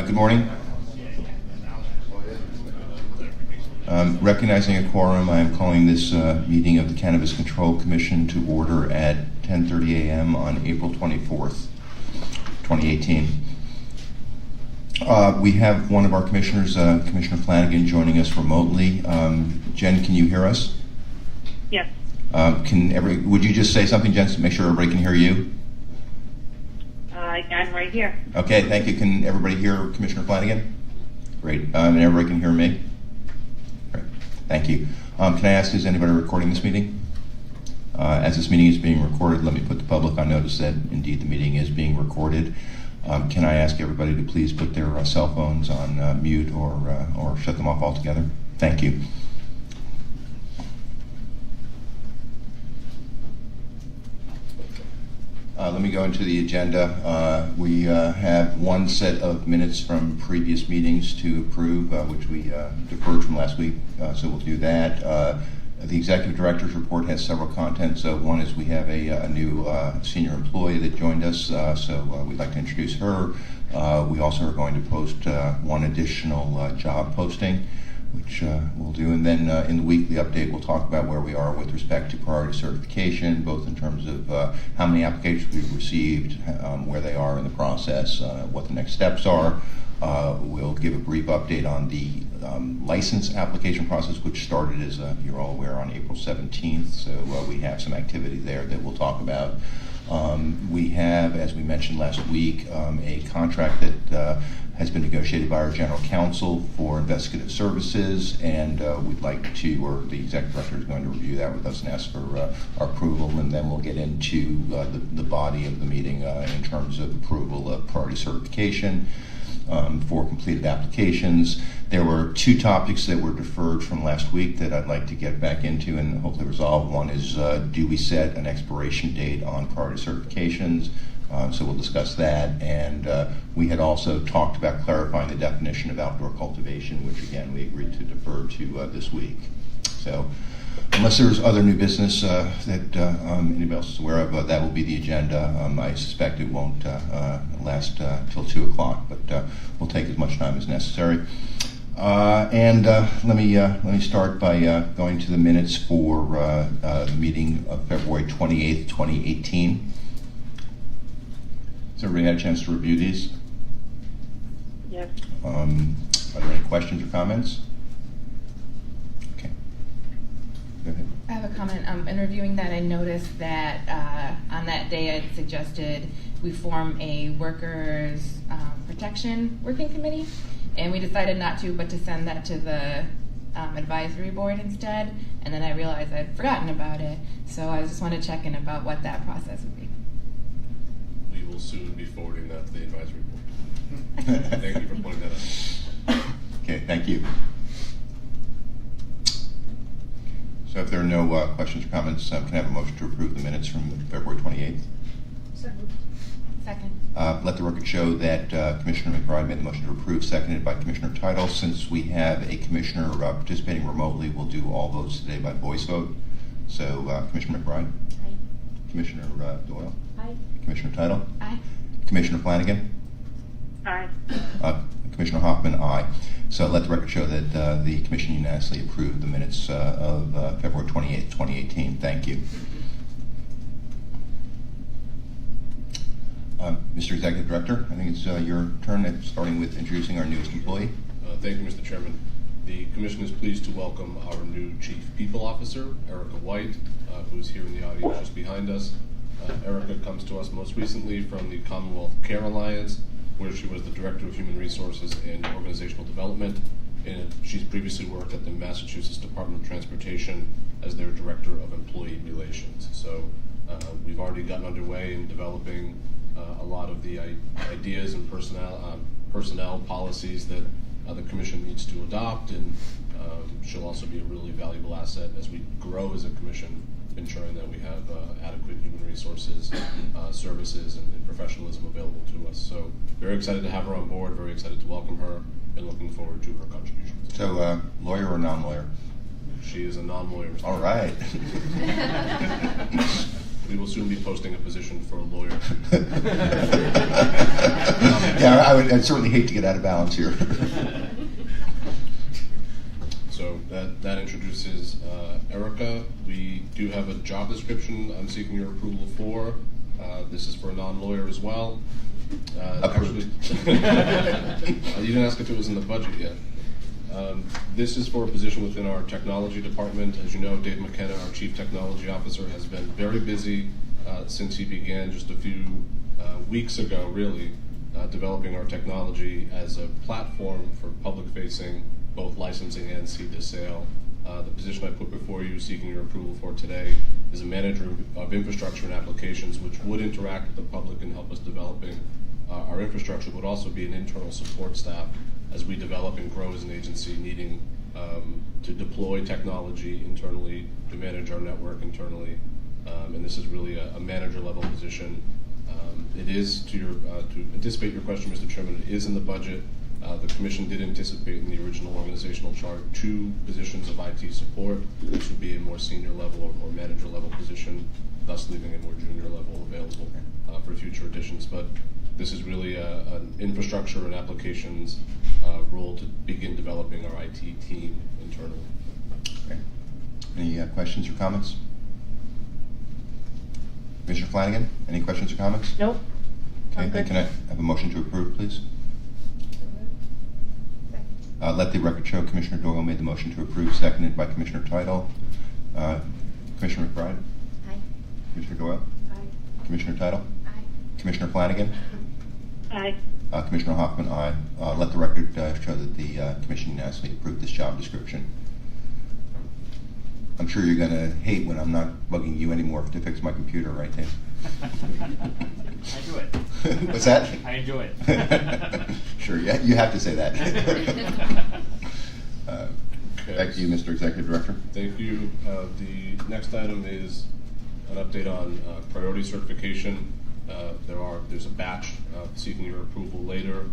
Good morning. Recognizing a quorum, I am calling this meeting of the Cannabis Control Commission to order at 10:30 a.m. on April 24th, 2018. We have one of our commissioners, Commissioner Flanagan, joining us remotely. Jen, can you hear us? Yes. Would you just say something, Jen, to make sure everybody can hear you? I'm right here. Okay, thank you. Can everybody hear Commissioner Flanagan? Great. And everybody can hear me? Great. Thank you. Can I ask, is anybody recording this meeting? As this meeting is being recorded, let me put the public on notice that indeed the meeting is being recorded. Can I ask everybody to please put their cell phones on mute or shut them off altogether? Thank you. Let me go into the agenda. We have one set of minutes from previous meetings to approve, which we deferred from last week, so we'll do that. The Executive Director's report has several contents. One is we have a new senior employee that joined us, so we'd like to introduce her. We also are going to post one additional job posting, which we'll do. And then in the weekly update, we'll talk about where we are with respect to priority certification, both in terms of how many applications we've received, where they are in the process, what the next steps are. We'll give a brief update on the license application process, which started, as you're all aware, on April 17th. So we have some activity there that we'll talk about. We have, as we mentioned last week, a contract that has been negotiated by our general counsel for investigative services, and we'd like to, or the executive director is going to review that with us and ask for our approval, and then we'll get into the body of the meeting in terms of approval of priority certification for completed applications. There were two topics that were deferred from last week that I'd like to get back into and hopefully resolve. One is, do we set an expiration date on priority certifications? So we'll discuss that. And we had also talked about clarifying the definition of outdoor cultivation, which again we agreed to defer to this week. So unless there's other new business that anybody else is aware of, that will be the agenda. I suspect it won't last till 2 o'clock, but we'll take as much time as necessary. And let me start by going to the minutes for the meeting of February 28th, 2018. Has everybody had a chance to review these? Yes. Are there any questions or comments? Okay. Go ahead. I have a comment. In reviewing that, I noticed that on that day I suggested we form a workers' protection working committee, and we decided not to, but to send that to the advisory board instead, and then I realized I'd forgotten about it, so I just want to check in about what that process would be. We will soon be forwarding that to the advisory board. Thank you for pointing that out. Okay, thank you. So if there are no questions or comments, can I have a motion to approve the minutes from February 28th? Second. Let the record show that Commissioner McBride made the motion to approve, seconded by Commissioner Tittle. Since we have a commissioner participating remotely, we'll do all votes today by voice vote. So Commissioner McBride? Aye. Commissioner Doyle? Aye. Commissioner Tittle? Aye. Commissioner Flanagan? Aye. Commissioner Hoffman, aye. So let the record show that the Commission unanimously approved the minutes of February 28th, 2018. Thank you. Mr. Executive Director, I think it's your turn, starting with introducing our newest employee. Thank you, Mr. Chairman. The Commission is pleased to welcome our new Chief People Officer, Erica White, who is here in the audience just behind us. Erica comes to us most recently from the Commonwealth Care Alliance, where she was the Director of Human Resources and Organizational Development, and she's previously worked at the Massachusetts Department of Transportation as their Director of Employee Relations. So we've already gotten underway in developing a lot of the ideas and personnel policies that the Commission needs to adopt, and she'll also be a really valuable asset as we grow as a Commission, ensuring that we have adequate human resources, services, and professionalism available to us. So very excited to have her on board, very excited to welcome her, and looking forward to her contributions. So lawyer or non-lawyer? She is a non-lawyer. All right. we will soon be posting a position for a lawyer. Yeah, I'd certainly hate to get out of balance here. So that introduces Erica. We do have a job description I'm seeking your approval for. This is for a non-lawyer as well. Approved. You didn't ask if it was in the budget yet. This is for a position within our technology department. As you know, Dave McKenna, our Chief Technology Officer, has been very busy since he began just a few weeks ago, really, developing our technology as a platform for public-facing, both licensing and seed to sale. The position I put before you, seeking your approval for today, is a manager of infrastructure and applications, which would interact with the public and help us developing our infrastructure, but also be an internal support staff as we develop and grow as an agency, needing to deploy technology internally, to manage our network internally. And this is really a manager level position. It is, to anticipate your question, Mr. Chairman, it is in the budget. The Commission did anticipate in the original organizational chart 2 positions of IT support. This would be a more senior level or manager level position, thus leaving a more junior level available for future additions. But this is really an infrastructure and applications role to begin developing our IT team internally. Okay. Any questions or comments? Commissioner Flanagan, any questions or comments? Nope. Okay, I'm then good. can I have a motion to approve, please? Let the record show Commissioner Doyle made the motion to approve, seconded by Commissioner Tittle. Commissioner McBride? Aye. Commissioner Doyle? Aye. Commissioner Tittle? Aye. Commissioner Flanagan? Aye. Commissioner Hoffman, aye. Let the record show that the Commission unanimously approved this job description. I'm sure you're going to hate when I'm not bugging you anymore to fix my computer, right, Dave? I do it. What's that? I enjoy it. Sure, yeah, you have to say that. Okay. Back to you, Mr. Executive Director. Thank you. The next item is an update on priority certification. There's a batch seeking your approval later.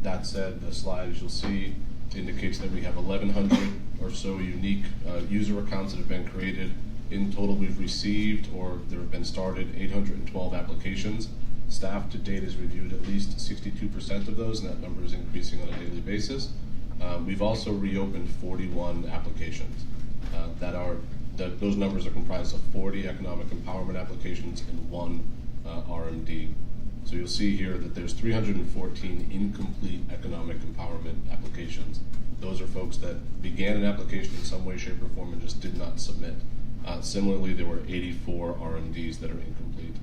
That said, the slide, as you'll see, indicates that we have 1,100 or so unique user accounts that have been created. In total, we've received, or there have been started, 812 applications. Staff to date has reviewed at least 62% of those, and that number is increasing on a daily basis. We've also reopened 41 applications. Those numbers are comprised of 40 economic empowerment applications and 1 RMD. So you'll see here that there's 314 incomplete economic empowerment applications. Those are folks that began an application in some way, shape, or form and just did not submit. Similarly, there were 84 RMDs that are incomplete.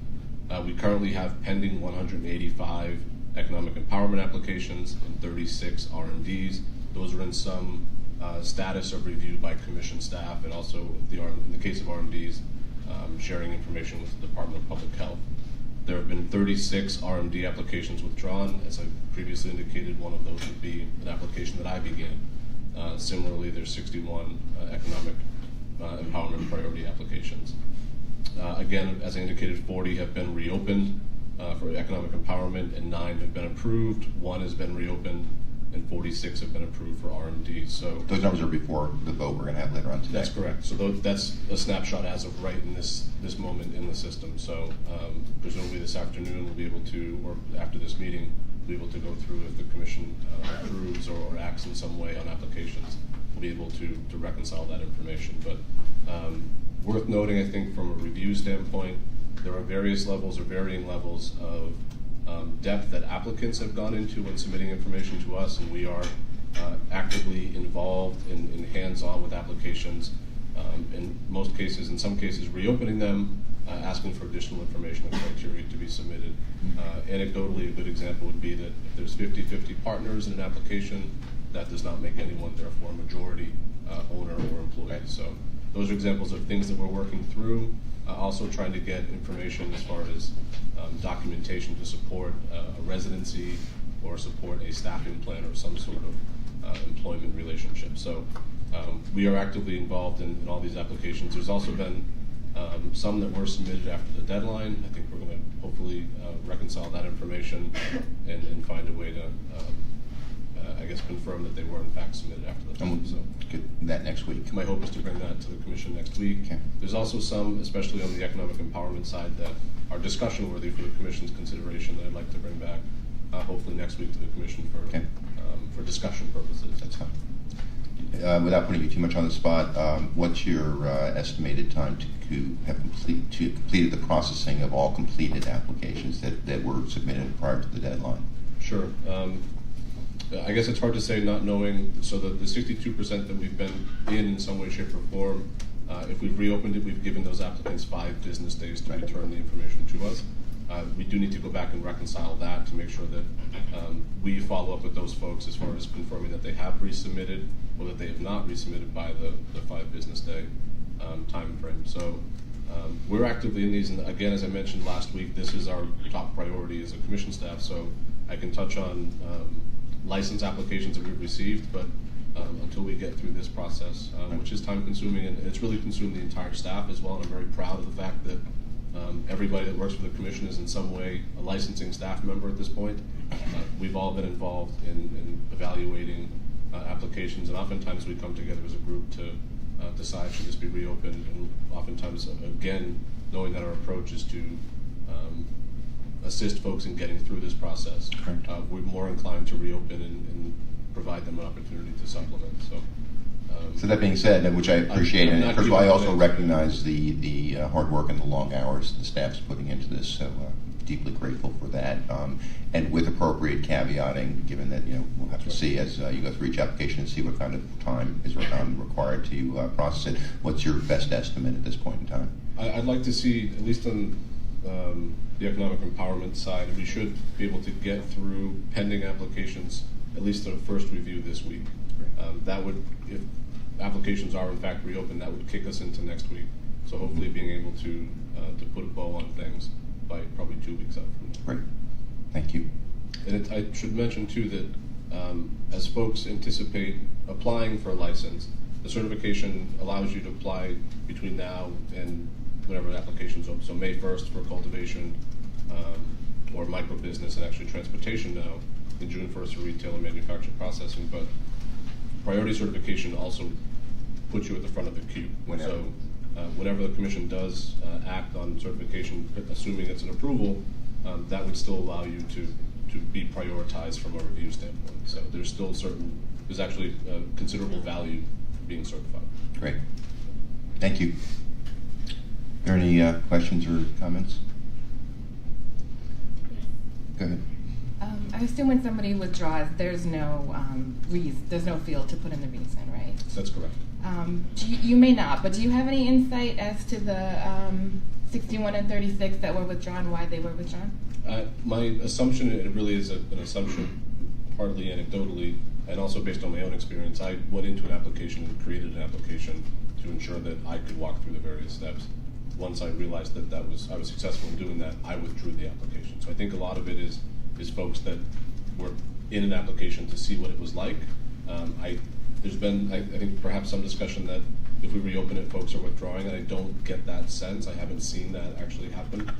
We currently have pending 185 economic empowerment applications and 36 RMDs. Those are in some status of review by Commission staff, and also in the case of RMDs, sharing information with the Department of Public Health. There have been 36 RMD applications withdrawn. As I previously indicated, one of those would be an application that I began. Similarly, there's 61 economic empowerment priority applications. Again, as I indicated, 40 have been reopened for economic empowerment, and 9 have been approved. 1 has been reopened, and 46 have been approved for RMD. So Those numbers are before the vote we're going to have later on today. that's correct. So that's a snapshot as of right in this moment in the system. So presumably this afternoon we'll be able to, or after this meeting, we'll be able to go through if the Commission approves or acts in some way on applications. We'll be able to reconcile that information. But worth noting, I think, from a review standpoint, there are various levels or varying levels of depth that applicants have gone into when submitting information to us, and we are actively involved in hands-on with applications. In most cases, in some cases, reopening them, asking for additional information and criteria to be submitted. Anecdotally, a good example would be that if there's 50-50 partners in an application, that does not make anyone, therefore, a majority owner or employee. So those are examples of things that we're working through. Also trying to get information as far as documentation to support a residency or support a staffing plan or some sort of employment relationship. So we are actively involved in all these applications. There's also been some that were submitted after the deadline. I think we're going to hopefully reconcile that information and find a way to I guess, confirm that they were in fact submitted after the And time. So we'll get that next week. my hope is to bring that to the commission next week. Okay. There's also some, especially on the economic empowerment side, that are discussion worthy for the commission's consideration that I'd like to bring back, hopefully next week to the commission for discussion purposes. That's fine. Without putting you too much on the spot, what's your estimated time to have completed the processing of all completed applications that were submitted prior to the deadline? Sure. I guess it's hard to say not knowing, so the 62% that we've been in some way, shape, or form, if we've reopened it, we've given those applicants 5 business days to return the information to us. We do need to go back and reconcile that to make sure that we follow up with those folks as far as confirming that they have resubmitted or that they have not resubmitted by the 5 business day time frame. So we're actively in these, and again, as I mentioned last week, this is our top priority as a commission staff. So I can touch on license applications that we've received, but until we get through this process, which is time consuming, and it's really consumed the entire staff as well, and I'm very proud of the fact that everybody that works for the commission is in some way a licensing staff member at this point. We've all been involved in evaluating applications, and oftentimes we come together as a group to decide should this be reopened, and oftentimes, again, knowing that our approach is to assist folks in getting through this process, we're more inclined to reopen and provide them an opportunity to supplement. So that being said, which I appreciate, I'm and not first of all, I giving also away- recognize the hard work and the long hours the staff's putting into this, so deeply grateful for that. And with appropriate caveating, given that we'll have to see as you go through each application and see what kind of time is required to process it. What's your best estimate at this point in time? I'd like to see, at least on the economic empowerment side, we should be able to get through pending applications, at least a first review this week. That would, if applications are in fact reopened, that would kick us into next week. So hopefully being able to put a bow on things by probably 2 weeks out from now. Great. Thank you. And I should mention too that as folks anticipate applying for a license, the certification allows you to apply between now and whenever the application's open. So May 1st for cultivation or micro business, and actually transportation now, and June 1st for retail and manufacturing processing. But priority certification also puts you at the front of the queue. Whenever. So whenever the commission does act on certification, assuming it's an approval, that would still allow you to be prioritized from a review standpoint. So there's actually considerable value being certified. Great. Thank you. Are there any questions or comments? Go ahead. I assume when somebody withdraws, there's no there's no field to put in the reason, right? That's correct. You may not, but do you have any insight as to the 61 and 36 that were withdrawn, why they were withdrawn? My assumption, and it really is an assumption, partly anecdotally, and also based on my own experience, I went into an application and created an application to ensure that I could walk through the various steps. Once I realized that I was successful in doing that, I withdrew the application. So I think a lot of it is folks that were in an application to see what it was like. There's been, I think, perhaps some discussion that if we reopen it, folks are withdrawing, and I don't get that sense. I haven't seen that actually happen.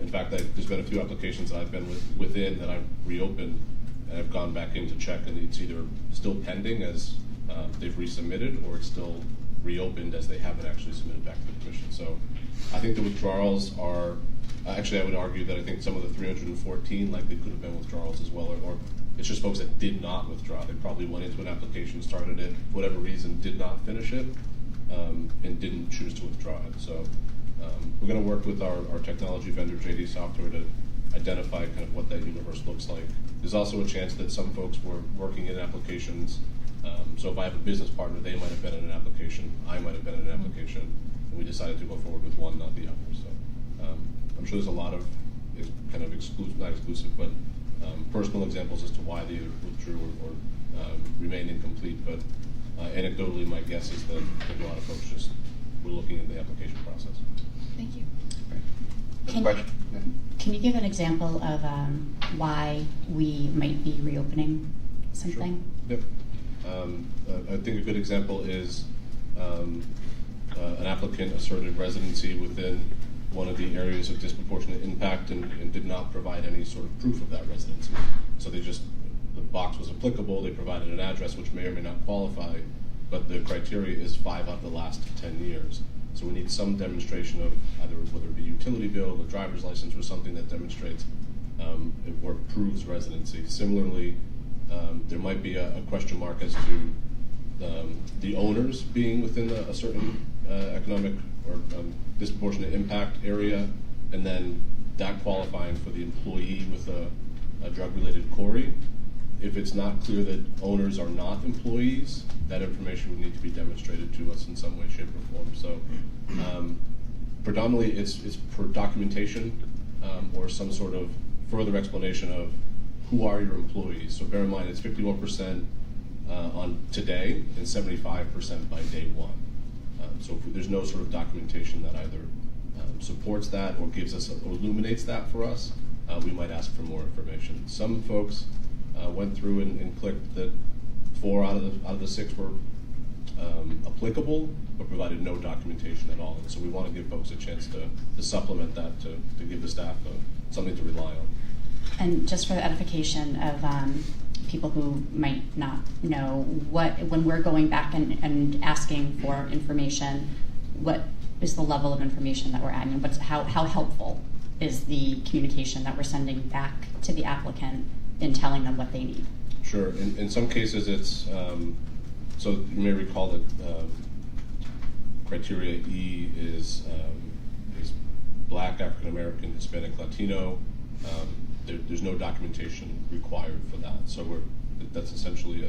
In fact, there's been a few applications that I've been within that I've reopened, and I've gone back in to check, and it's either still pending as they've resubmitted, or it's still reopened as they haven't actually submitted back to the commission. So I think the withdrawals are, actually I would argue that I think some of the 314 likely could have been withdrawals as well, or it's just folks that did not withdraw. They probably went into an application, started it, for whatever reason, did not finish it, and didn't choose to withdraw it. So we're going to work with our technology vendor, JD Software, to identify kind of what that universe looks like. There's also a chance that some folks were working in applications. So if I have a business partner, they might have been in an application, I might have been in an application, and we decided to go forward with one, not the other. So I'm sure there's a lot of kind of not exclusive, but personal examples as to why they either withdrew or remained incomplete. But anecdotally, my guess is that a lot of folks just were looking at the application process. Thank you. Can you give an example of why we might be reopening something? Sure. Yep. I think a good example is an applicant asserted residency within one of the areas of disproportionate impact and did not provide any sort of proof of that residency. So they just, the box was applicable, they provided an address which may or may not qualify, but the criteria is 5 out of the last 10 years. So we need some demonstration of either whether it be utility bill, a driver's license, or something that demonstrates or proves residency. Similarly, there might be a question mark as to the owners being within a certain economic or disproportionate impact area, and then that qualifying for the employee with a drug-related query. If it's not clear that owners are not employees, that information would need to be demonstrated to us in some way, shape, or form. So predominantly it's for documentation or some sort of further explanation of who are your employees. So bear in mind it's 51% on today and 75% by day one. So if there's no sort of documentation that either supports that or gives us or illuminates that for us, we might ask for more information. Some folks went through and clicked that 4 out of the 6 were applicable, but provided no documentation at all. And so we want to give folks a chance to supplement that, to give the staff something to rely on. And just for the edification of people who might not know, when we're going back and asking for information, what is the level of information that we're adding? How helpful is the communication that we're sending back to the applicant in telling them what they need? Sure. In some cases, it's so you may recall that criteria E is Black, African American, Hispanic, Latino. There's no documentation required for that. So that's essentially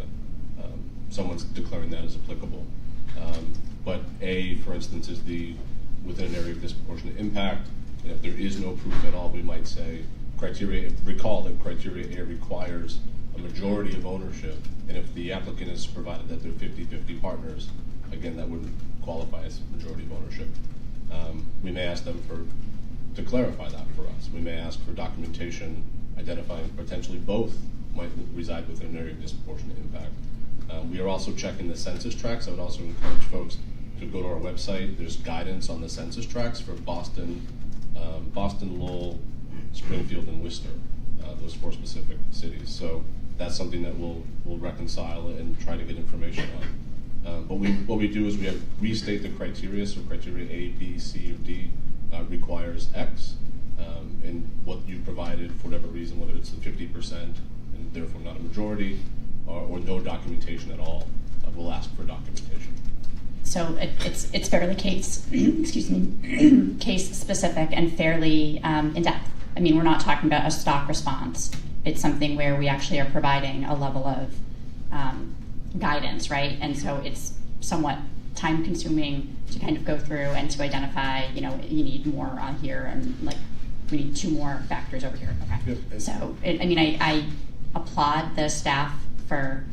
someone's declaring that as applicable. But A, for instance, is within an area of disproportionate impact. And if there is no proof at all, we might say recall that criteria A requires a majority of ownership, and if the applicant has provided that they're 50-50 partners, again, that wouldn't qualify as majority of ownership. We may ask them to clarify that for us. We may ask for documentation identifying potentially both might reside within an area of disproportionate impact. We are also checking the census tracts. I would also encourage folks to go to our website. There's guidance on the census tracts for Boston, Lowell, Springfield, and Worcester, those 4 specific cities. So that's something that we'll reconcile and try to get information on. But what we do is we restate the criteria. So criteria A, B, C, or D requires X, and what you provided for whatever reason, whether it's the 50% and therefore not a majority, or no documentation at all, we'll ask for documentation. So it's fairly case specific and fairly in depth. I mean, we're not talking about a stock response. It's something where we actually are providing a level of guidance, right? And so it's somewhat time consuming to kind of go through and to identify, you need more on here, and like we need 2 more factors over here. Okay. Yep. So I applaud the staff for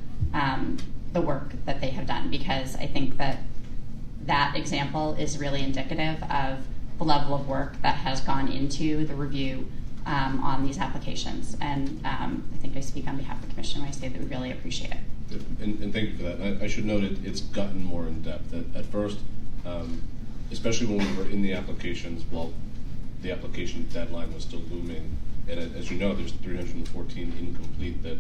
the work that they have done, because I think that example is really indicative of the level of work that has gone into the review on these applications. And I think I speak on behalf of the Commission when I say that we really appreciate it. And thank you for that. I should note it's gotten more in depth. At first, especially when we were in the applications, the application deadline was still looming. And as you know, there's 314 incomplete that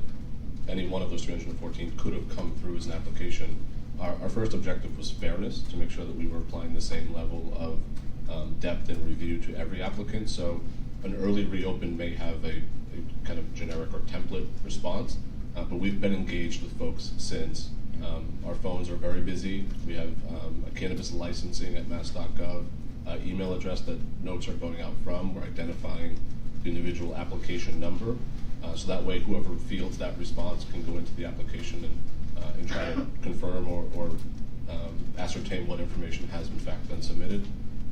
any one of those 314 could have come through as an application. Our first objective was fairness, to make sure that we were applying the same level of depth and review to every applicant. So an early reopen may have a kind of generic or template response, but we've been engaged with folks since. Our phones are very busy. We have a cannabis licensing at mass.gov email address that notes are going out from. We're identifying the individual application number, so that way whoever fields that response can go into the application and try to confirm or ascertain what information has in fact been submitted.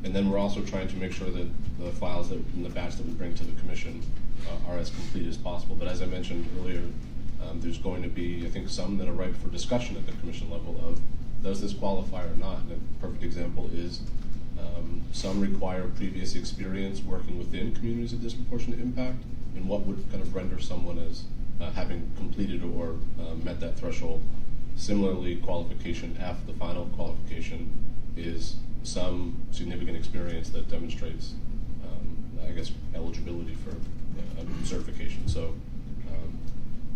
And then we're also trying to make sure that the files in the batch that we bring to the Commission are as complete as possible. But as I mentioned earlier, there's going to be, I think, some that are ripe for discussion at the Commission level of, does this qualify or not? And a perfect example is some require previous experience working within communities of disproportionate impact, and what would kind of render someone as having completed or met that threshold. Similarly, qualification F, the final qualification, is some significant experience that demonstrates, eligibility for certification. So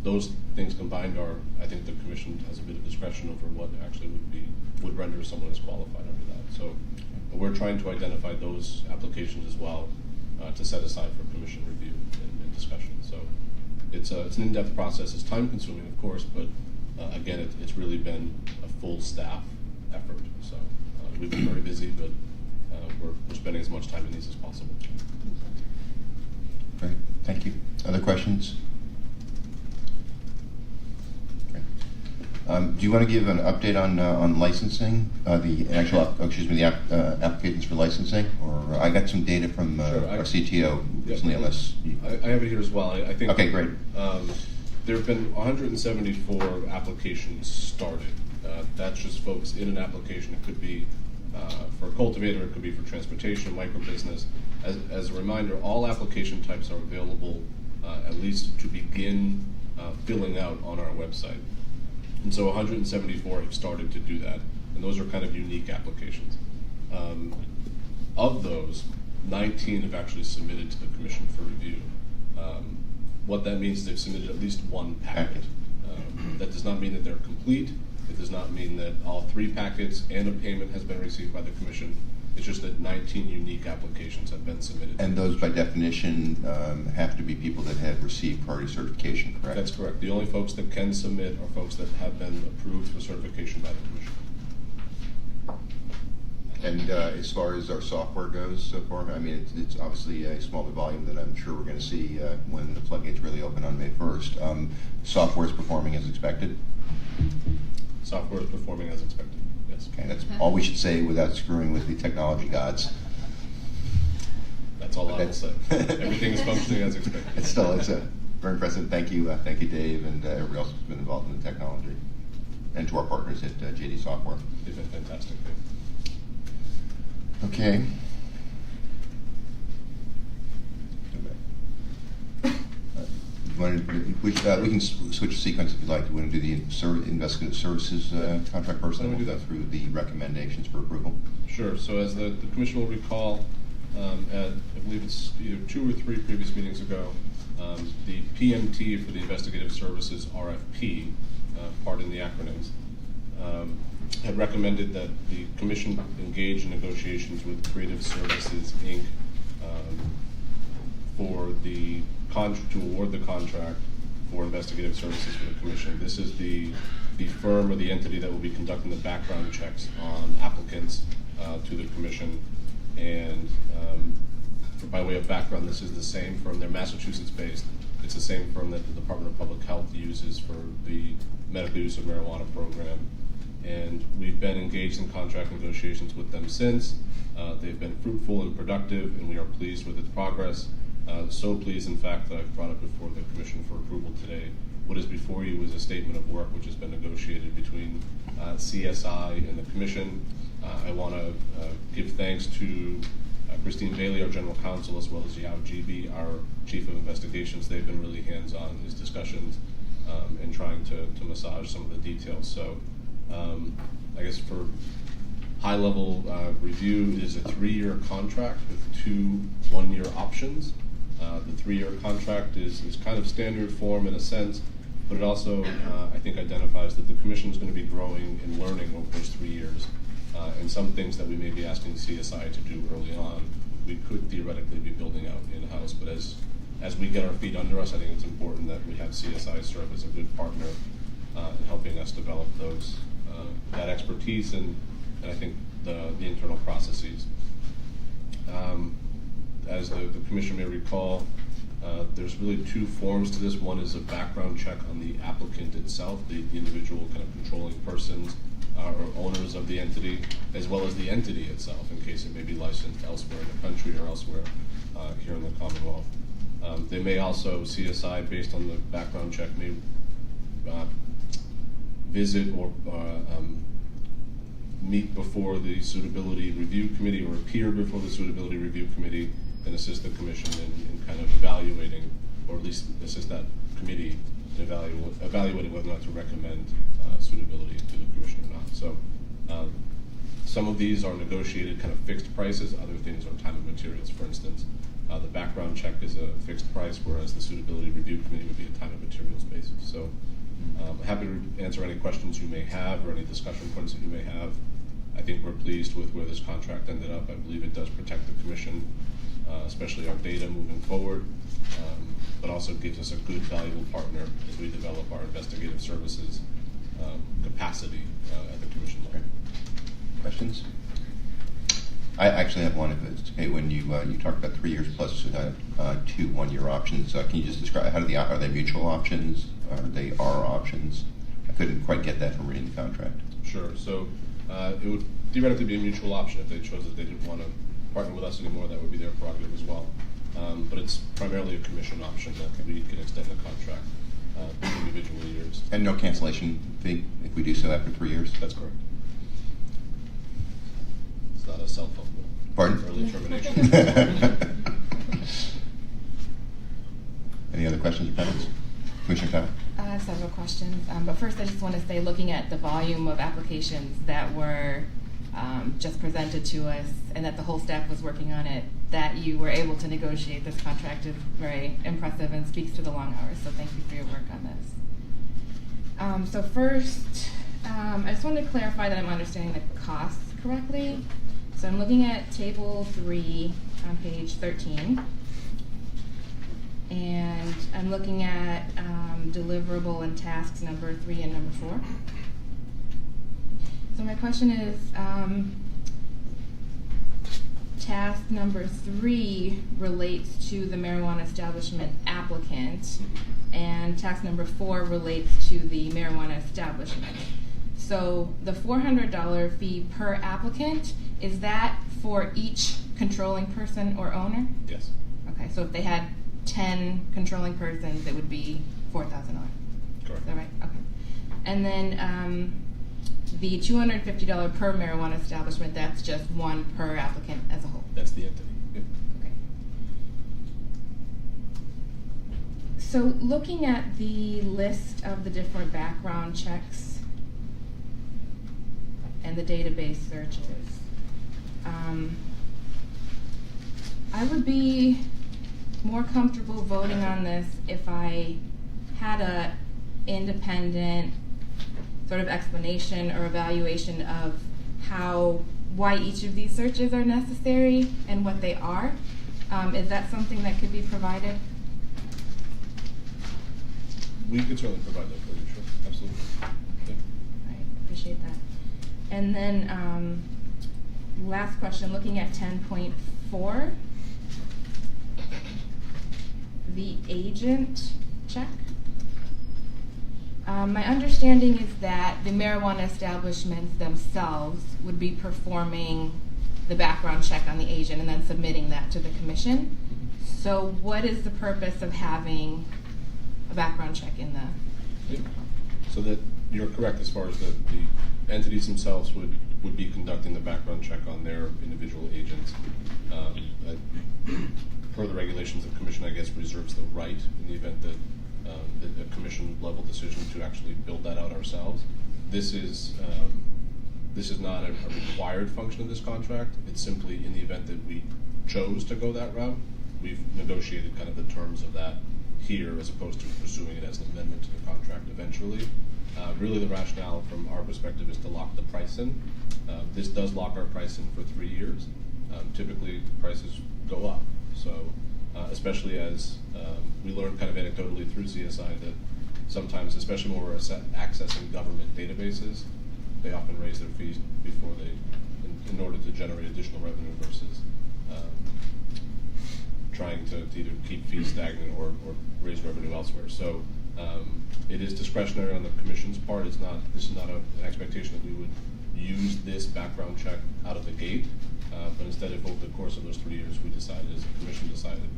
those things combined are, I think the commission has a bit of discretion over what actually would render someone as qualified under that. So we're trying to identify those applications as well to set aside for commission review and discussion. So it's an in-depth process. It's time-consuming, of course, but again, it's really been a full staff effort. So we've been very busy, but we're spending as much time in these as possible. Great, thank you. Other questions? Okay. Do you want to give an update on licensing, the actual, applications for licensing? Or I got some data from Sure, our CTO recently, unless you... I have it here as well. I think. Okay, great. There have been 174 applications started. That's just folks in an application. It could be for a cultivator, it could be for transportation, microbusiness. As a reminder, all application types are available at least to begin filling out on our website. And so 174 have started to do that, and those are kind of unique applications. Of those, 19 have actually submitted to the commission for review. What that means is they've submitted at least one packet. That does not mean that they're complete. It does not mean that all 3 packets and a payment has been received by the commission. It's just that 19 unique applications have been submitted. And those, by definition, have to be people that have received priority certification, correct? That's correct. The only folks that can submit are folks that have been approved for certification by the commission. And as far as our software goes so far, I mean, it's obviously a smaller volume than I'm sure we're going to see when the floodgates really open on May 1st. Software is performing as expected? Software is performing as expected, yes. Okay, that's all we should say without screwing with the technology gods. That's all I will say. Everything is functioning as expected. It's very impressive. Thank you, Dave, and everybody else who's been involved in the technology. And to our partners at JD Software. They've been fantastic. Okay. We can switch sequence if you'd like. You want to do the investigative services contract first, Why then don't we we'll do go that? through the recommendations for approval. Sure. So as the commission will recall, at I believe it's either 2 or 3 previous meetings ago, the PMT for the investigative services RFP, pardon the acronyms, had recommended that the commission engage in negotiations with Creative Services Inc. For the to award the contract for investigative services for the commission. This is the firm or the entity that will be conducting the background checks on applicants to the commission. And by way of background, this is the same firm. They're Massachusetts-based. It's the same firm that the Department of Public Health uses for the medical use of marijuana program. And we've been engaged in contract negotiations with them since. They've been fruitful and productive, and we are pleased with its progress. So pleased, in fact, that I've brought it before the commission for approval today. What is before you is a statement of work which has been negotiated between CSI and the commission. I want to give thanks to Christine Bailey, our general counsel, as well as Yao Gibi, our chief of investigations. They've been really hands-on in these discussions and trying to massage some of the details. So I guess for high-level review, it is a 3-year contract with 2 one-year options. The 3-year contract is kind of standard form in a sense, but it also, I think, identifies that the commission is going to be growing and learning over those 3 years. And some things that we may be asking CSI to do early on, we could theoretically be building out in-house. But as we get our feet under us, I think it's important that we have CSI serve as a good partner in helping us develop that expertise and I think the internal processes. As the commission may recall, there's really 2 forms to this. One is a background check on the applicant itself, the individual kind of controlling persons or owners of the entity, as well as the entity itself, in case it may be licensed elsewhere in the country or elsewhere here in the Commonwealth. They may also, CSI, based on the background check, may visit or meet before the suitability review committee or appear before the suitability review committee and assist the commission in kind of evaluating, or at least assist that committee in evaluating whether or not to recommend suitability to the commission or not. So Some of these are negotiated kind of fixed prices, other things are time and materials. For instance, the background check is a fixed price, whereas the suitability review committee would be a time and materials basis. So happy to answer any questions you may have or any discussion points that you may have. I think we're pleased with where this contract ended up. I believe it does protect the commission, especially our data moving forward, but also gives us a good, valuable partner as we develop our investigative services capacity at the commission level. Questions? I actually have one. If it's okay, when you talked about 3 years plus 2 1-year options, can you just describe are they mutual options? Are they our options? I couldn't quite get that from reading the contract. Sure. So it would theoretically be a mutual option if they chose that they didn't want to partner with us anymore. That would be their prerogative as well. But it's primarily a commission option that we can extend the contract individual years. And no cancellation fee if we do so after 3 years? That's correct. It's not a cell phone bill. Pardon? Early termination. Any other questions or comments? Commissioner Connell? I have several questions, but first I just want to say, looking at the volume of applications that were just presented to us and that the whole staff was working on it, that you were able to negotiate this contract is very impressive and speaks to the long hours, so thank you for your work on this. So first, I just wanted to clarify that I'm understanding the costs correctly. So I'm looking at table 3 on page 13. And I'm looking at deliverable and tasks number 3 and number 4. So my question is, task number 3 relates to the marijuana establishment applicant, and task number 4 relates to the marijuana establishment. So the $400 fee per applicant, is that for each controlling person or owner? Yes. Okay, so if they had 10 controlling persons, it would be $4,000. Correct. Is that right? Okay. And then the $250 per marijuana establishment, that's just one per applicant as a whole. That's the entity. Yep. Okay. So looking at the list of the different background checks and the database searches, I would be more comfortable voting on this if I had a independent sort of explanation or evaluation of why each of these searches are necessary and what they are. Is that something that could be provided? We could certainly provide that for you, sure. Absolutely. Yep. I appreciate that. And then last question, looking at 10.4, the agent check. My understanding is that the marijuana establishments themselves would be performing the background check on the agent and then submitting that to the commission. So what is the purpose of having a background check in the... Yep. So that you're correct as far as the entities themselves would be conducting the background check on their individual agents. Per the regulations, the commission, I guess, reserves the right in the event that a commission level decision to actually build that out ourselves. This is not a required function of this contract. It's simply in the event that we chose to go that route, we've negotiated kind of the terms of that here as opposed to pursuing it as an amendment to the contract eventually. Really the rationale from our perspective is to lock the price in. This does lock our price in for 3 years. Typically prices go up. So especially as we learned kind of anecdotally through CSI that sometimes, especially when we're accessing government databases, they often raise their fees before in order to generate additional revenue versus trying to either keep fees stagnant or raise revenue elsewhere. So it is discretionary on the commission's part. This is not an expectation that we would use this background check out of the gate. But instead, if over the course of those 3 years, we decided, as a commission decided,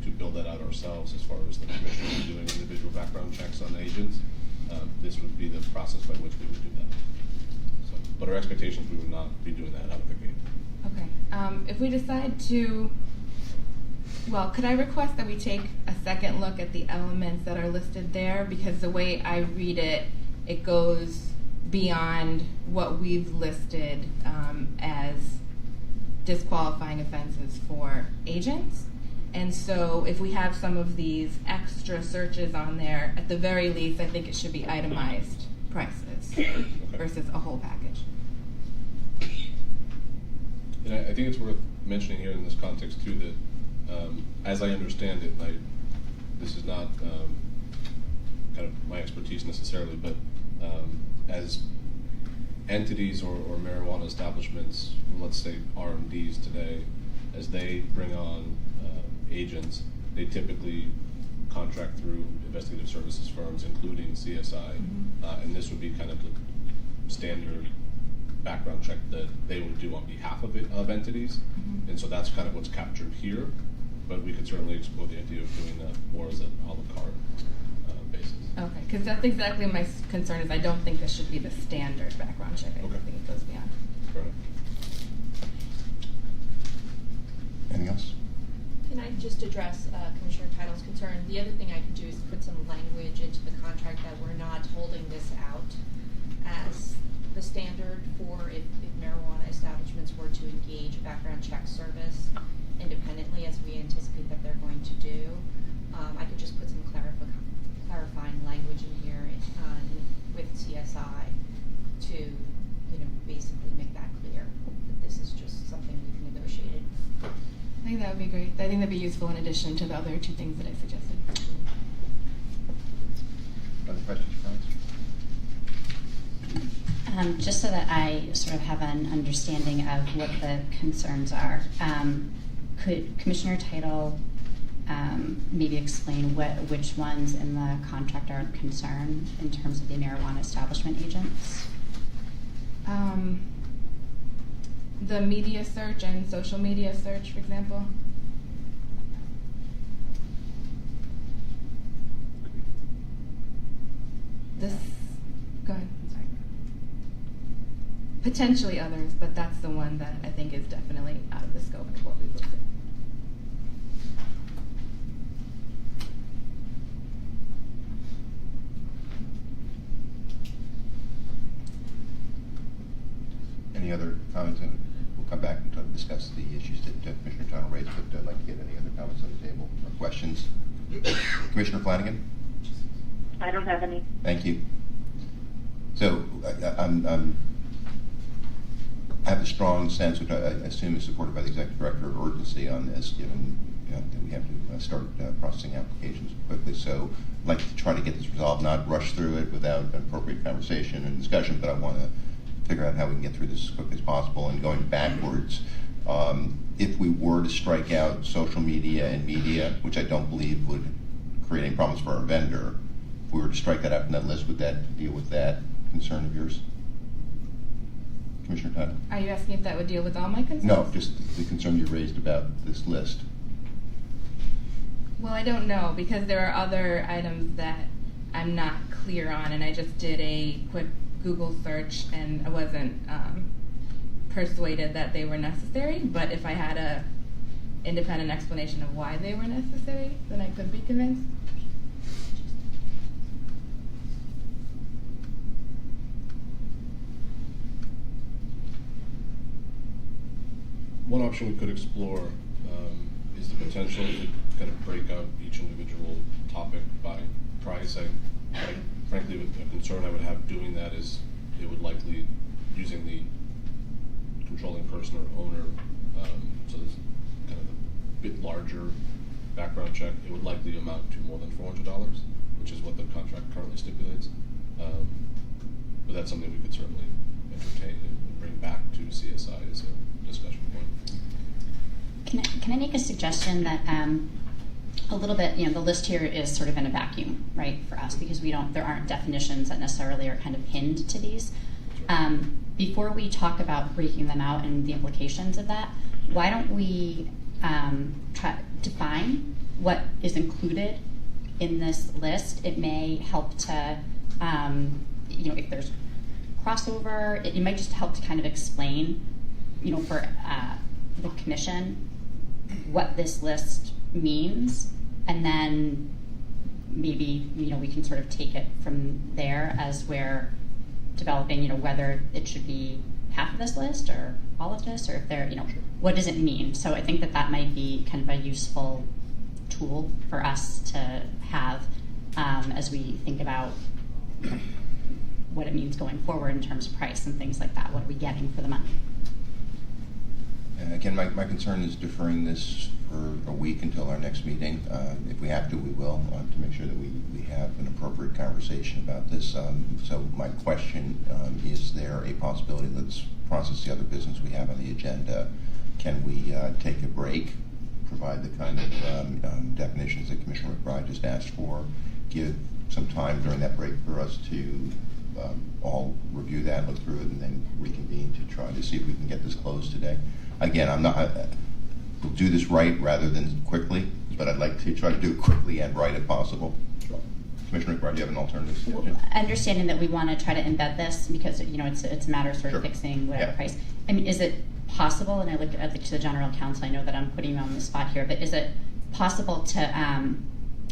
to build that out ourselves as far as the commission doing individual background checks on agents, this would be the process by which we would do that. So, but our expectations, we would not be doing that out of the gate. Okay. If we decide to, well, could I request that we take a second look at the elements that are listed there? Because the way I read it, it goes beyond what we've listed as disqualifying offenses for agents. And so if we have some of these extra searches on there, at the very least, I think it should be itemized prices versus a whole package. And I think it's worth mentioning here in this context too that, as I understand it, this is not kind of my expertise necessarily, but as entities or marijuana establishments, let's say RMDs today, as they bring on agents, they typically contract through investigative services firms, including CSI, and this would be kind of the standard background check that they would do on behalf of entities, and so that's kind of what's captured here, but we could certainly explore the idea of doing that more as an a la carte basis. Okay, because that's exactly my concern is I don't think this should be the standard background check. I think it goes beyond. Fair enough. Anything else? Can I just address Commissioner Title's concern? The other thing I can do is put some language into the contract that we're not holding this out as the standard for if marijuana establishments were to engage a background check service independently, as we anticipate that they're going to do. I could just put some clarifying language in here with CSI to, basically make that clear that this is just something we've negotiated. I think that would be great. I think that'd be useful in addition to the other two things that I suggested. Other questions, comments? Just so that I sort of have an understanding of what the concerns are, could Commissioner Title maybe explain which ones in the contract are concerned in terms of the marijuana establishment agents? The media search and social media search, for example. Go ahead. I'm sorry. Potentially others, but that's the one that I think is definitely out of the scope of what we've looked at. Any other comments? And we'll come back and discuss the issues that Commissioner Tuttle raised, but I'd like to get any other comments on the table or questions. Commissioner Flanagan? I don't have any. Thank you. So I have a strong sense, which I assume is supported by the Executive Director, of urgency on this, given that we have to start processing applications quickly. So I'd like to try to get this resolved, not rush through it without appropriate conversation and discussion, but I want to figure out how we can get through this as quickly as possible. And going backwards, if we were to strike out social media and media, which I don't believe would create any problems for our vendor, if we were to strike that out from that list, would that deal with that concern of yours? Commissioner Tuttle? Are you asking if that would deal with all my concerns? No, just the concern you raised about this list. Well, I don't know, because there are other items that I'm not clear on, and I just did a quick Google search, and I wasn't persuaded that they were necessary, but if I had a independent explanation of why they were necessary, then I could be convinced. One option we could explore is the potential to kind of break out each individual topic by price. Frankly, with a concern I would have doing that is it would likely, using the controlling person or owner, so there's kind of a bit larger background check, it would likely amount to more than $400, which is what the contract currently stipulates. But that's something we could certainly entertain and bring back to CSI as a discussion point. Can I make a suggestion that a little bit, the list here is sort of in a vacuum, right, for us, because there aren't definitions that necessarily are kind of pinned to these. Before we talk about breaking them out and the implications of that, why don't we try to define what is included in this list? It may help to, if there's crossover, it might just help to kind of explain, for the commission what this list means, and then maybe we can sort of take it from there as where developing, whether it should be half of this list or all of this, or if they're, what does it mean? So I think that might be kind of a useful tool for us to have as we think about what it means going forward in terms of price and things like that. What are we getting for the money? Again, my concern is deferring this for a week until our next meeting. If we have to, we will, to make sure that we have an appropriate conversation about this. So my question, is there a possibility, let's process the other business we have on the agenda. Can we take a break, provide the kind of definitions that Commissioner McBride just asked for, give some time during that break for us to all review that, look through it, and then reconvene to try to see if we can get this closed today? Again, we'll do this right rather than quickly, but I'd like to try to do it quickly and right if possible. Sure. Commissioner McBride, do you have an alternative suggestion? Understanding that we want to try to embed this because it's a matter of sort of fixing whatever price. I mean, is it possible? And I look at to the general counsel. I know that I'm putting you on the spot here, but is it possible to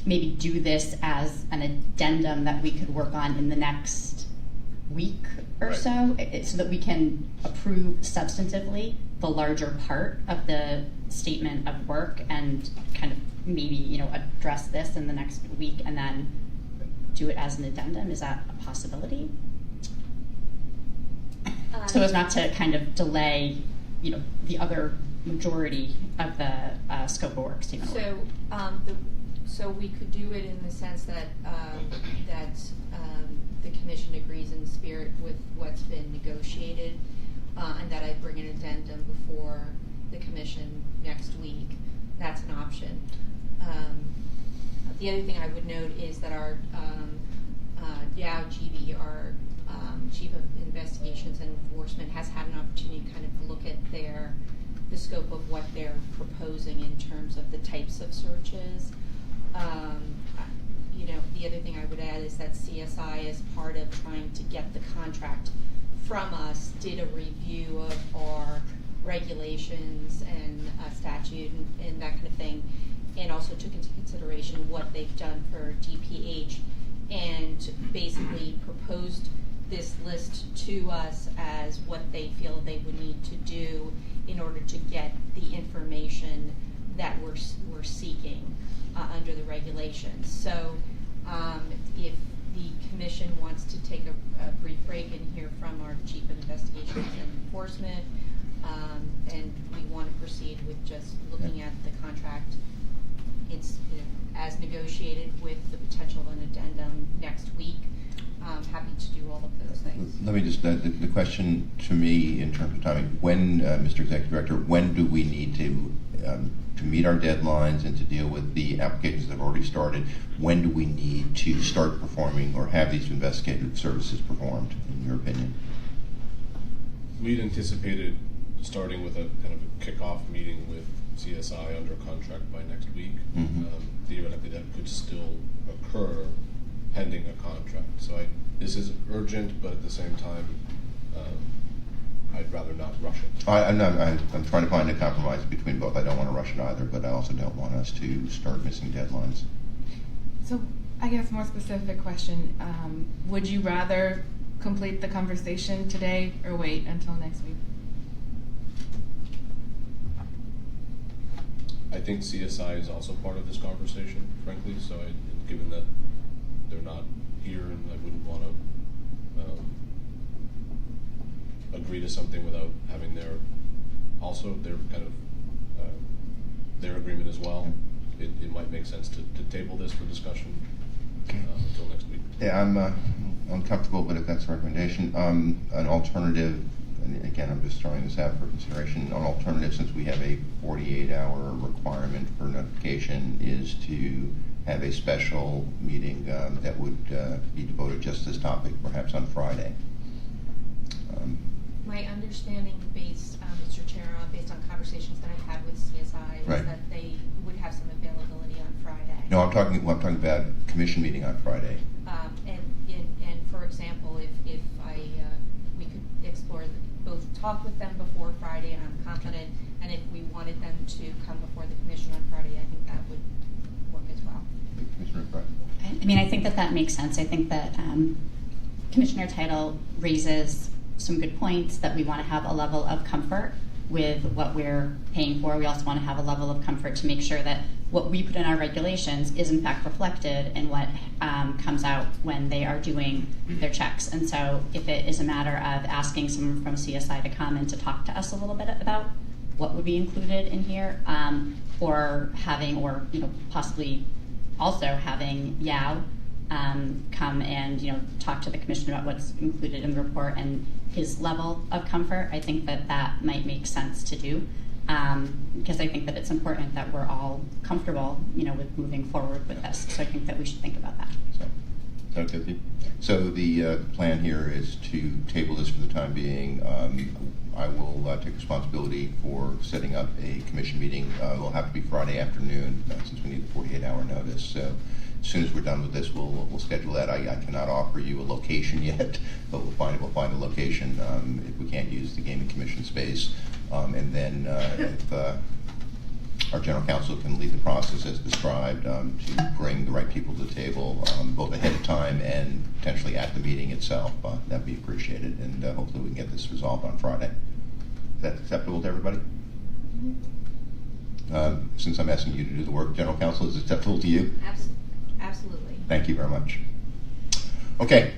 maybe do this as an addendum that we could work on in the next week or so that we can approve substantively the larger part of the statement of work and kind of maybe address this in the next week and then do it as an addendum? Is that a possibility? So as not to kind of delay the other majority of the scope of work statement. So we could do it in the sense that the commission agrees in spirit with what's been negotiated, and that I bring an addendum before the commission next week. That's an option. The other thing I would note is that our Dow GB, our Chief of Investigations and Enforcement, has had an opportunity to kind of look at the scope of what they're proposing in terms of the types of searches. The other thing I would add is that CSI, as part of trying to get the contract from us, did a review of our regulations and statute and that kind of thing, and also took into consideration what they've done for DPH, and basically proposed this list to us as what they feel they would need to do in order to get the information that we're seeking under the regulations. So if the commission wants to take a brief break and hear from our Chief of Investigations and Enforcement, and we want to proceed with just looking at the contract, it's as negotiated with the potential of an addendum next week. I'm happy to do all of those things. Let me just, the question to me in terms of timing, when, Mr. Executive Director, when do we need to meet our deadlines and to deal with the applications that have already started, when do we need to start performing or have these investigative services performed, in your opinion? We'd anticipated starting with a kind of a kickoff meeting with CSI under contract by next week. Mm-hmm. Theoretically, that could still occur pending a contract. So this is urgent, but at the same time, I'd rather not rush it. I'm trying to find a compromise between both. I don't want to rush it either, but I also don't want us to start missing deadlines. So I guess more specific question, would you rather complete the conversation today or wait until next week? I think CSI is also part of this conversation, frankly, so given that they're not here and I wouldn't want to agree to something without having their kind of their agreement as well, it might make sense to table this for discussion until next week. Yeah, I'm uncomfortable, but if that's a recommendation, an alternative, and again, I'm just throwing this out for consideration, an alternative, since we have a 48-hour requirement for notification, is to have a special meeting that would be devoted just to this topic, perhaps on Friday. My understanding, Mr. Chair, based on conversations that I've had with CSI, is that they would have some availability on Friday. No, I'm talking about commission meeting on Friday. And for example, if we could explore both talk with them before Friday, and I'm confident, and if we wanted them to come before the commission on Friday, I think that would work as well. Commissioner McBride. I mean, I think that makes sense. I think that Commissioner Title raises some good points that we want to have a level of comfort with what we're paying for. We also want to have a level of comfort to make sure that what we put in our regulations is in fact reflected in what comes out when they are doing their checks. And so if it is a matter of asking someone from CSI to come and to talk to us a little bit about what would be included in here, or having, or possibly also having Yao come and talk to the commission about what's included in the report and his level of comfort, I think that might make sense to do, because I think that it's important that we're all comfortable with moving forward with this. So I think that we should think about that. Sounds good with you? So the plan here is to table this for the time being. I will take responsibility for setting up a commission meeting. It'll have to be Friday afternoon since we need a 48-hour notice. So as soon as we're done with this, we'll schedule that. I cannot offer you a location yet, but we'll find a location if we can't use the gaming commission space. And then if our general counsel can lead the process as described to bring the right people to the table, both ahead of time and potentially at the meeting itself. That'd be appreciated, and hopefully we can get this resolved on Friday. Is that acceptable to everybody? Since I'm asking you to do the work, general counsel, is it acceptable to you? Absolutely. Thank you very much. Okay.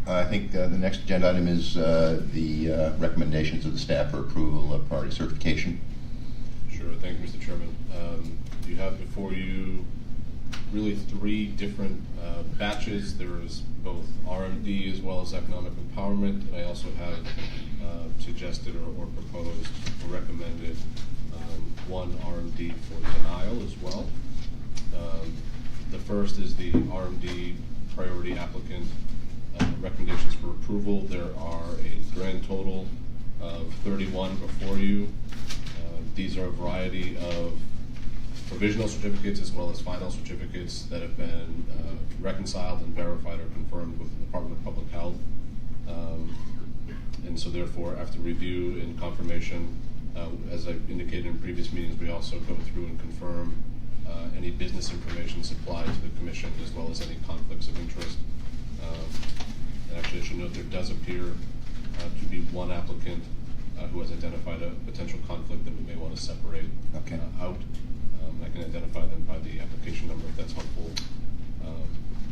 I think the next agenda item is the recommendations of the staff for approval of priority certification. Sure, thank you, Mr. Chairman. You have before you really three different batches. There is both RMD as well as economic empowerment. I also have suggested or proposed or recommended one RMD for denial as well. The first is the RMD priority applicant recommendations for approval. There are a grand total of 31 before you. These are a variety of provisional certificates as well as final certificates that have been reconciled and verified or confirmed with the Department of Public Health. And so therefore, after review and confirmation, as I indicated in previous meetings, we also go through and confirm any business information supplied to the Commission as well as any conflicts of interest. And actually, I should note there does appear to be one applicant who has identified a potential conflict that we may want to separate out. I can identify them by the application number if that's helpful.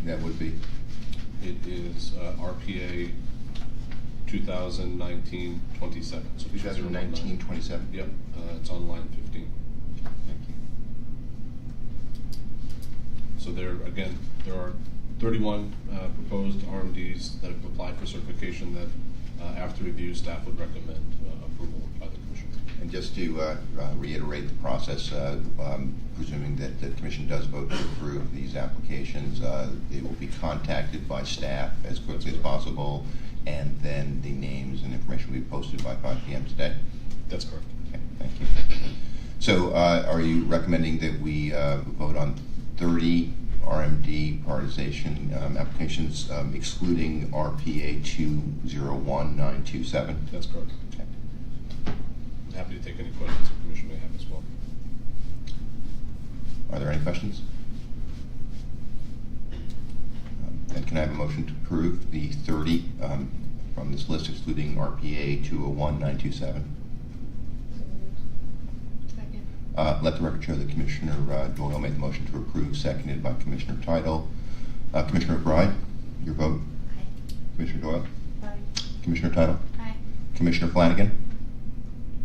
That would be. It is RPA 2019-27. So 2019-27? Yep, it's on line 15. Thank you. So there are 31 proposed RMDs that have applied for certification that after review, staff would recommend approval by the Commission. And just to reiterate the process, presuming that the Commission does vote to approve these applications, they will be contacted by staff as quickly as possible, and then the names and information will be posted by 5 p.m. today? That's correct. Okay, thank you. So are you recommending that we vote on 30 RMD prioritization applications, excluding RPA 201927? That's correct. Okay. I'm happy to take any questions the Commission may have as well. Are there any questions? And can I have a motion to approve the 30 from this list, excluding RPA 201927? Let the record show that Commissioner Doyle made the motion to approve, seconded by Commissioner Title. Commissioner McBride, your vote? Aye. Commissioner Doyle? Aye. Commissioner Title? Aye. Commissioner Flanagan?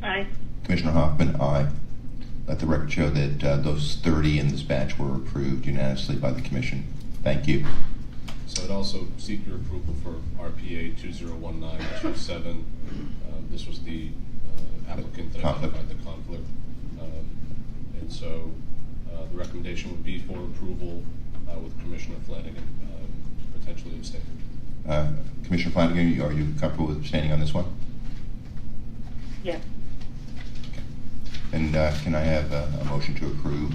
Aye. Commissioner Hoffman? Aye. Let the record show that those 30 in this batch were approved unanimously by the Commission. Thank you. So I'd also seek your approval for RPA 201927. This was the applicant that Conflict. identified the conflict. And so the recommendation would be for approval with Commissioner Flanagan potentially abstaining. Commissioner Flanagan, are you comfortable with abstaining on this one? Yes. Okay. And can I have a motion to approve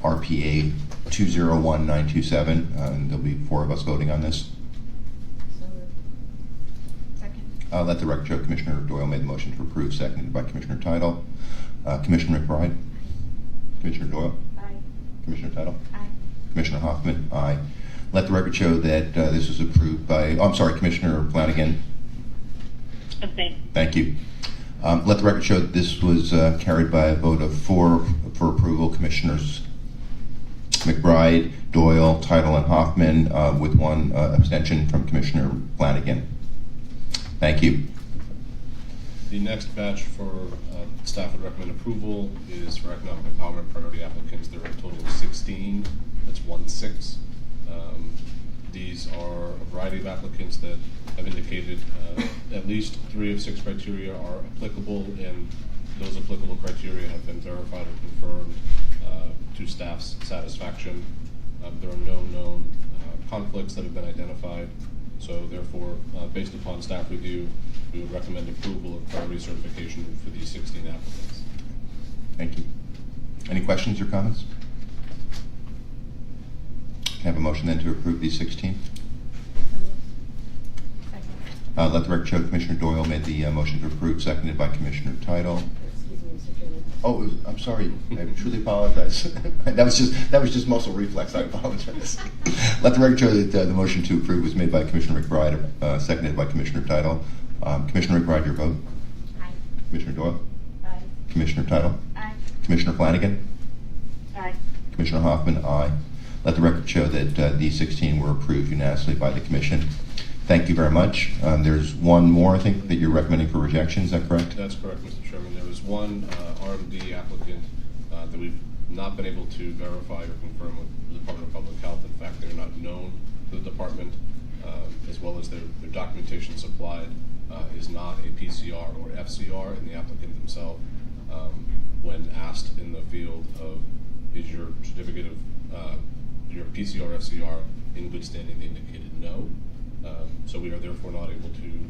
RPA 201927? And there'll be 4 of us voting on this. Second. Let the record show Commissioner Doyle made the motion to approve, seconded by Commissioner Title. Commissioner McBride? Commissioner Doyle? Aye. Commissioner Title? Aye. Commissioner Hoffman? Aye. Let the record show that this was approved by, oh, I'm sorry, Commissioner Flanagan. Abstain. Thank you. Let the record show that this was carried by a vote of 4 for approval. Commissioners McBride, Doyle, Title, and Hoffman, with 1 abstention from Commissioner Flanagan. Thank you. The next batch for staff would recommend approval is for economic empowerment priority applicants. There are a total of 16. That's 1-6. These are a variety of applicants that have indicated at least 3 of 6 criteria are applicable, and those applicable criteria have been verified or confirmed to staff's satisfaction. There are no known conflicts that have been identified, so therefore, based upon staff review, we would recommend approval of priority certification for these 16 applicants. Thank you. Any questions or comments? Can I have a motion then to approve these 16? Let the record show Commissioner Doyle made the motion to approve, seconded by Commissioner Title. Excuse me, Mr. Chairman. Oh, I'm sorry. I truly apologize. that was just muscle reflex. I apologize. Let the record show that the motion to approve was made by Commissioner McBride, seconded by Commissioner Title. Commissioner McBride, your vote. Aye. Commissioner Doyle. Aye. Commissioner Title. Aye. Commissioner Flanagan. Aye. Commissioner Hoffman, aye. Let the record show that these 16 were approved unanimously by the Commission. Thank you very much. There's one more, I think, that you're recommending for rejection. Is that correct? That's correct, Mr. Chairman. There was one RMD applicant that we've not been able to verify or confirm with the Department of Public Health. In fact, they're not known to the department, as well as their documentation supplied is not a PCR or FCR, and the applicant themselves, when asked in the field of is your certificate of your PCR FCR in good standing, they indicated no. So we are therefore not able to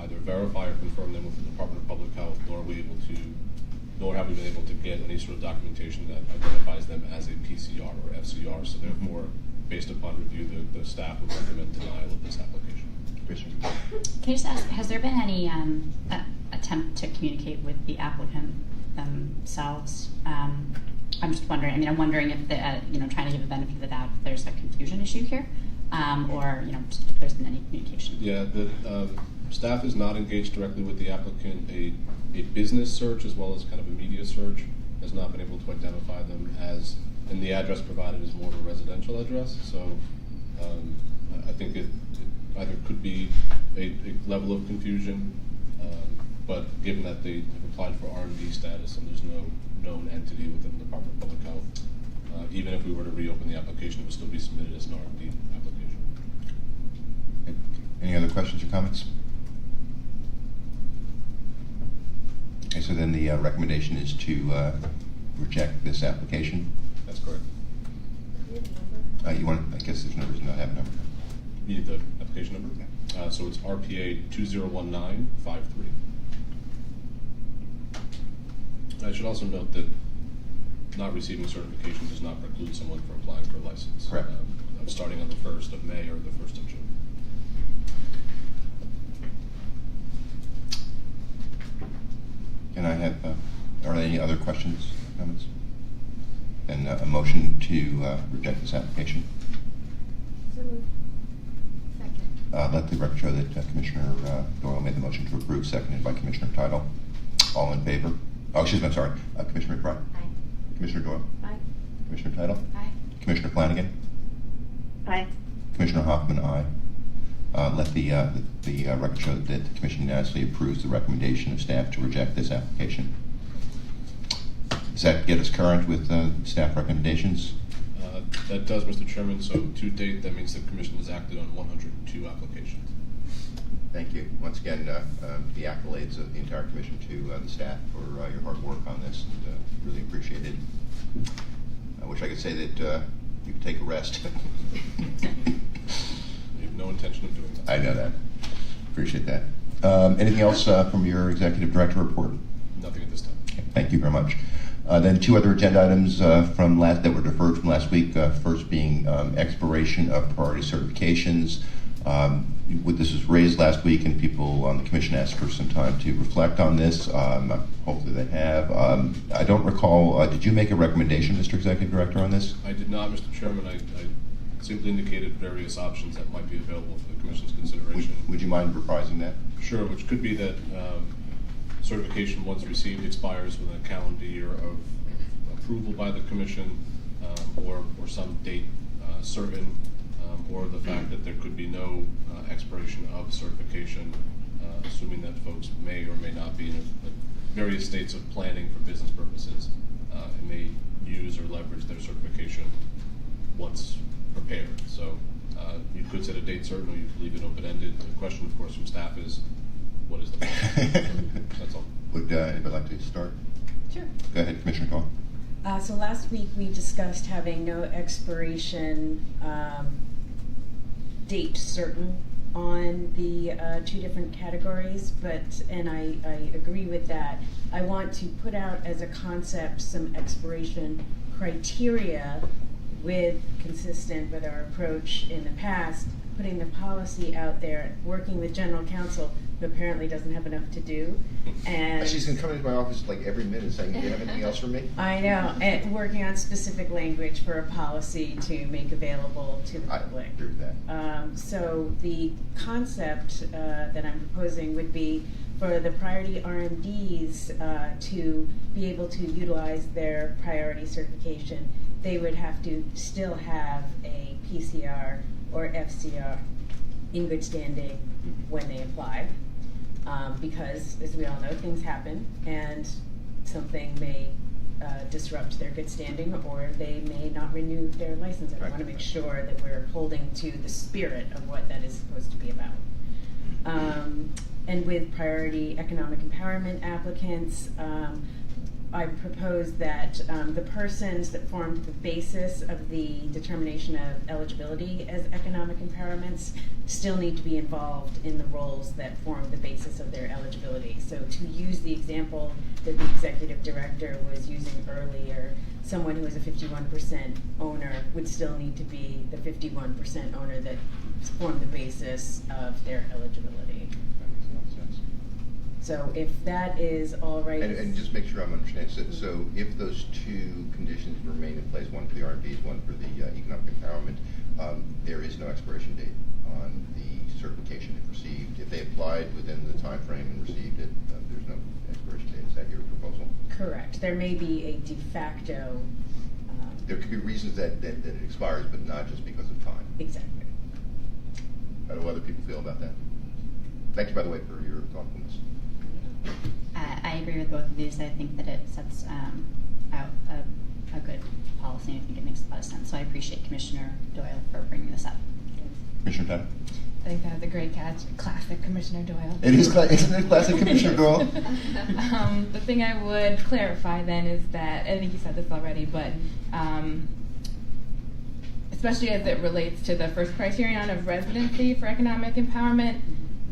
either verify or confirm them with the Department of Public Health, nor have we been able to get any sort of documentation that identifies them as a PCR or FCR. So therefore, based upon review, the staff would recommend denial of this application. Can I just ask, has there been any attempt to communicate with the applicant themselves? I'm just wondering. I mean, I'm wondering if trying to give a benefit of the doubt, if there's a confusion issue here, or just if there's been any communication. Yeah, the staff is not engaged directly with the applicant. A business search as well as kind of a media search has not been able to identify them as, and the address provided is more of a residential address. So I think it either could be a level of confusion, but given that they have applied for R&D status and there's no known entity within the Department of Public Health, even if we were to reopen the application, it would still be submitted as an R&D application. Any other questions or comments? Okay, so then the recommendation is to reject this application. That's correct. Do you have a number? You want? I guess there's no reason not to have a number. You need the application number? Yeah. So it's RPA 201953. I should also note that not receiving certification does not preclude someone from applying for a license. Correct. Starting on the 1st of May or the 1st of June. Can I have, are there any other questions or comments? Then a motion to reject this application. So moved. Second. Let the record show that Commissioner Doyle made the motion to approve, seconded by Commissioner Title. All in favor? Oh, excuse me, I'm sorry. Commissioner McBride? Aye. Commissioner Doyle? Aye. Commissioner Title? Aye. Commissioner Flanagan? Aye. Commissioner Hoffman, aye. Let the record show that the Commission unanimously approves the recommendation of staff to reject this application. Does that get us current with staff recommendations? That does, Mr. Chairman. So to date, that means the Commission has acted on 102 applications. Thank you. Once again, the accolades of the entire Commission to the staff for your hard work on this. And, really appreciate it. I wish I could say that you could take a rest. We have no intention of doing that. I know that. Appreciate that. Anything else from your Executive Director report? Nothing at this time. Okay, thank you very much. Then 2 other agenda items that were deferred from last week. First being expiration of priority certifications. This was raised last week, and people on the Commission asked for some time to reflect on this. Hopefully they have. I don't recall, did you make a recommendation, Mr. Executive Director, on this? I did not, Mr. Chairman. I simply indicated various options that might be available for the Commission's consideration. Would you mind reprising that? Sure, which could be that certification, once received, expires within a calendar year of approval by the Commission, or some date certain, or the fact that there could be no expiration of certification, assuming that folks may or may not be in various states of planning for business purposes, and may use or leverage their certification once prepared. So you could set a date certain, or you could leave it open-ended. The question, of course, from staff is, what is the plan? That's all. Would anybody like to start? Sure. Go ahead, Commissioner Coyle. So last week we discussed having no expiration date certain on the two different categories, and I agree with that. I want to put out as a concept some expiration criteria consistent with our approach in the past, putting the policy out there, working with general counsel, who apparently doesn't have enough to do. And She's gonna come into my office like every minute saying, "Do you have anything else for me?" I know, and working on specific language for a policy to make available to the I public. agree with that. So the concept that I'm proposing would be for the priority RMDs to be able to utilize their priority certification. They would have to still have a PCR or FCR in good standing when they apply. Because, as we all know, things happen and something may disrupt their good standing, or they may not renew their license. And I want to make sure that we're holding to the spirit of what that is supposed to be about. And with priority economic empowerment applicants, I propose that the persons that formed the basis of the determination of eligibility as economic empowerments still need to be involved in the roles that form the basis of their eligibility. So to use the example that the executive director was using earlier, someone who is a 51% owner would still need to be the 51% owner that formed the basis of their eligibility. That makes a lot of sense. So if that is all right. And just make sure I'm understanding. So if those two conditions remain in place, one for the RMDs, one for the economic empowerment, there is no expiration date on the certification if received. If they applied within the time frame and received it, there's no expiration date. Is that your proposal? Correct. There may be a de facto. There could be reasons that it expires, but not just because of time. Exactly. How do other people feel about that? Thank you, by the way, for your thoughtfulness. I agree with both of these. I think that it sets out a good policy, and I think it makes a lot of sense. So I appreciate Commissioner Doyle for bringing this up. Commissioner Taylor? I think that was a great catch. Classic Commissioner Doyle. It is isn't it classic Commissioner Doyle? The thing I would clarify then is that, I think you said this already, but especially as it relates to the first criterion of residency for economic empowerment,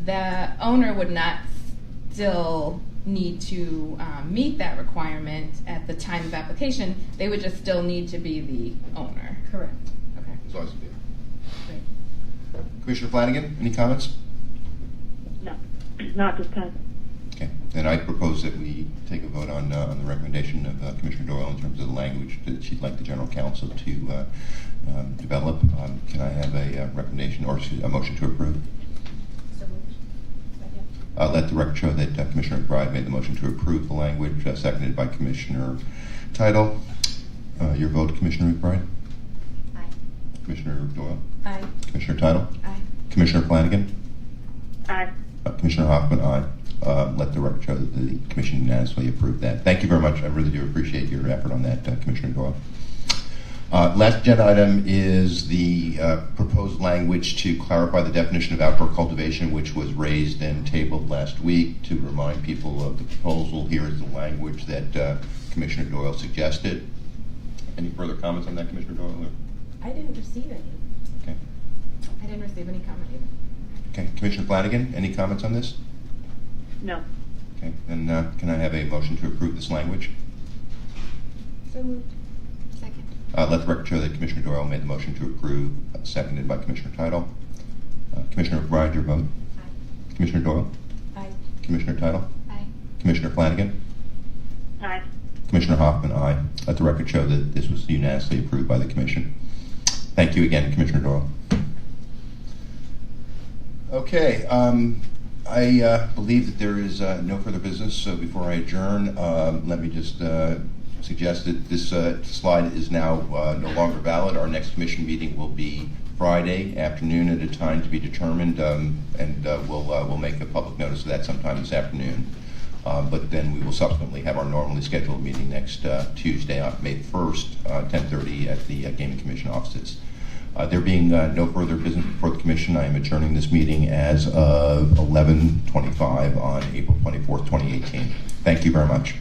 the owner would not still need to meet that requirement at the time of application. They would just still need to be the owner. Correct. Okay, As long as it's great. Commissioner Flanagan, any comments? No, not this time. Okay, then I propose that we take a vote on the recommendation of Commissioner Doyle in terms of the language that she'd like the General Counsel to develop. Can I have a recommendation or a motion to approve? So moved. Second. Let the record show that Commissioner McBride made the motion to approve the language, seconded by Commissioner Title. Your vote, Commissioner McBride? Aye. Commissioner Doyle? Aye. Commissioner Title? Aye. Commissioner Flanagan? Aye. Commissioner Hoffman, aye. Let the record show that the Commission unanimously approved that. Thank you very much. I really do appreciate your effort on that, Commissioner Doyle. Last agenda item is the proposed language to clarify the definition of outdoor cultivation, which was raised and tabled last week. To remind people of the proposal, here is the language that Commissioner Doyle suggested. Any further comments on that, Commissioner Doyle? I didn't receive any. Okay. I didn't receive any comment either. Okay. Commissioner Flanagan, any comments on this? No. Okay. Then can I have a motion to approve this language? So moved. Second. Let the record show that Commissioner Doyle made the motion to approve, seconded by Commissioner Title. Commissioner McBride, your vote? Aye. Commissioner Doyle? Aye. Commissioner Title? Aye. Commissioner Flanagan? Aye. Commissioner Hoffman, aye. Let the record show that this was unanimously approved by the Commission. Thank you again, Commissioner Doyle. Okay, I believe that there is no further business, so before I adjourn, let me just suggest that this slide is now no longer valid. Our next commission meeting will be Friday afternoon at a time to be determined, and we'll make a public notice of that sometime this afternoon. But then we will subsequently have our normally scheduled meeting next Tuesday, on May 1st, 10:30 at the Gaming Commission offices. There being no further business before the Commission, I am adjourning this meeting as of 11:25 on April 24th, 2018. Thank you very much.